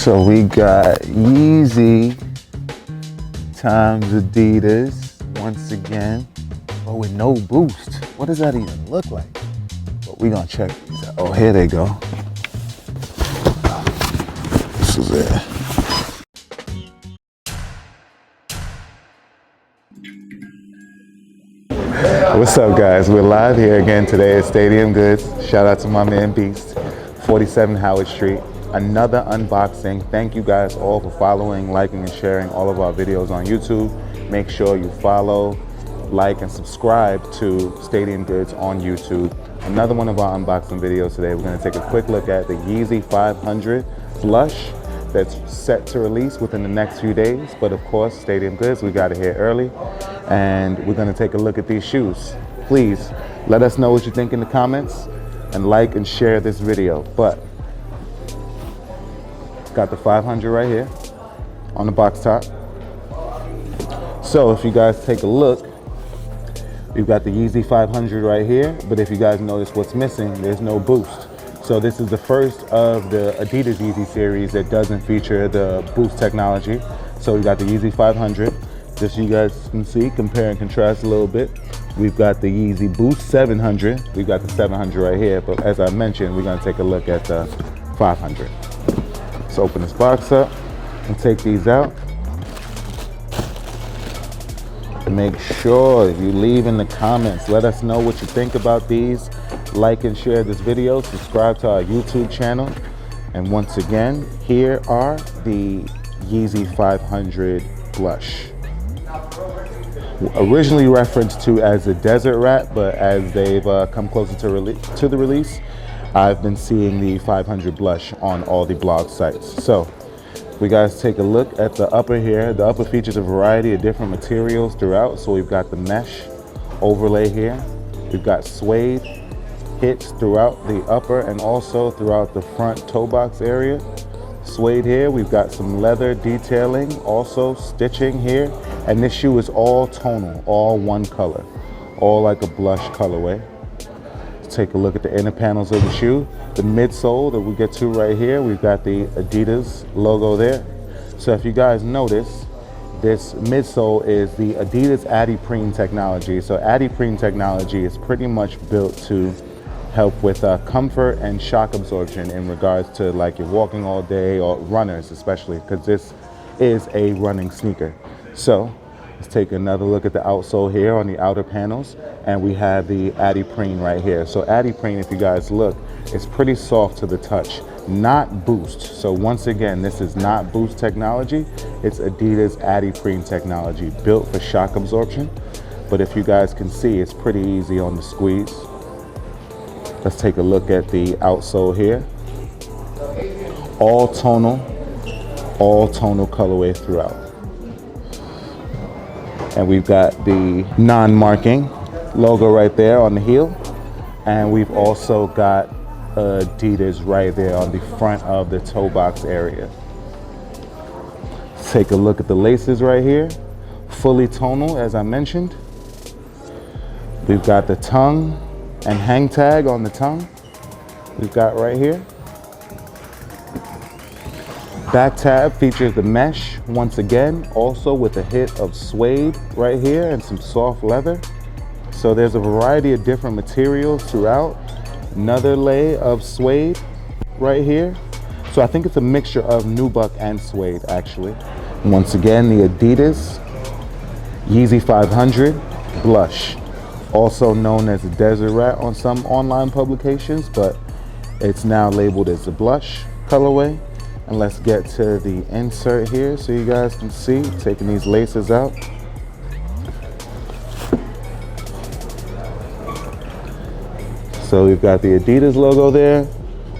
So we got Yeezy times Adidas once again, but with no boost. What does that even look like? But we gonna check these out. Oh, here they go. This is it. What's up, guys? We're live here again today at Stadium Goods. Shout out to my man Beast, 47 Howard Street. Another unboxing. Thank you guys all for following, liking, and sharing all of our videos on YouTube. Make sure you follow, like, and subscribe to Stadium Goods on YouTube. Another one of our unboxing videos today. We're going to take a quick look at the Yeezy 500 blush that's set to release within the next few days. But of course, Stadium Goods, we got it here early. And we're going to take a look at these shoes. Please let us know what you think in the comments and like and share this video. But got the 500 right here on the box top. So if you guys take a look, we've got the Yeezy 500 right here, but if you guys notice what's missing, there's no boost. So this is the first of the adidas Yeezy series that doesn't feature the boost technology. So we got the Yeezy 500, just so you guys can see, compare and contrast a little bit. We've got the Yeezy Boost 700. We've got the 700 right here, but as I mentioned, we're gonna take a look at the 500. Let's open this box up and take these out. Make sure you leave in the comments. Let us know what you think about these. Like and share this video. Subscribe to our YouTube channel. And once again, here are the Yeezy 500 blush. Originally referenced to as a desert rat, but as they've come closer to the release, I've been seeing the 500 blush on all the blog sites. So we guys take a look at the upper here. The upper features a variety of different materials throughout. So we've got the mesh overlay here. We've got suede hits throughout the upper and also throughout the front toe box area. Suede here. We've got some leather detailing, also stitching here. And this shoe is all tonal, all one color, all like a blush colorway. Take a look at the inner panels of the shoe. The midsole that we get to right here, we've got the Adidas logo there. So if you guys notice, this midsole is the Adidas adiprene technology. So adiprene technology is pretty much built to help with comfort and shock absorption in regards to like you're walking all day, or runners especially, because this is a running sneaker. So let's take another look at the outsole here on the outer panels, and we have the adiprene right here. So adiprene, if you guys look, it's pretty soft to the touch, not boost. So once again, this is not boost technology. It's Adidas adiprene technology built for shock absorption. But if you guys can see, it's pretty easy on the squeeze. Let's take a look at the outsole here. All tonal colorway throughout. And we've got the non-marking logo right there on the heel. And we've also got Adidas right there on the front of the toe box area. Let's take a look at the laces right here. Fully tonal, as I mentioned. We've got the tongue and hang tag on the tongue. We've got right here. Back tab features the mesh once again, also with a hit of suede right here and some soft leather. So there's a variety of different materials throughout. Another lay of suede right here. So I think it's a mixture of nubuck and suede actually. Once again, the Adidas Yeezy 500 blush, also known as a desert rat on some online publications, but it's now labeled as a blush colorway. And let's get to the insert here so you guys can see, taking these laces out. So we've got the Adidas logo there,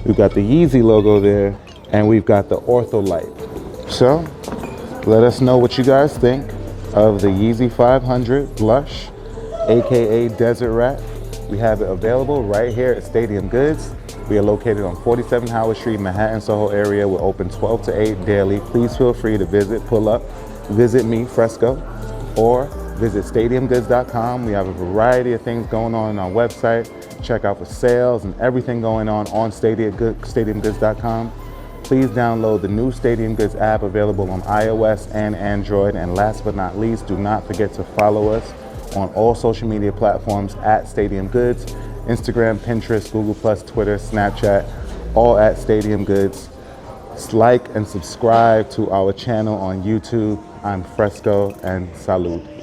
we've got the Yeezy logo there, and we've got the Ortholite. So let us know what you guys think of the Yeezy 500 blush, AKA Desert Rat. We have it available right here at Stadium Goods. We are located on 47 Howard Street, Manhattan, Soho area. We're open 12 to 8 daily. Please feel free to visit, pull up, visit me, Fresco, or visit stadiumgoods.com. We have a variety of things going on our website. Check out for sales and everything going on stadiumgoods.com. Please download the new Stadium Goods app available on iOS and Android. And last but not least, do not forget to follow us on all social media platforms at Stadium Goods, Instagram, Pinterest, Google+, Twitter, Snapchat, all at Stadium Goods. Like and subscribe to our channel on YouTube. I'm Fresco, and salud.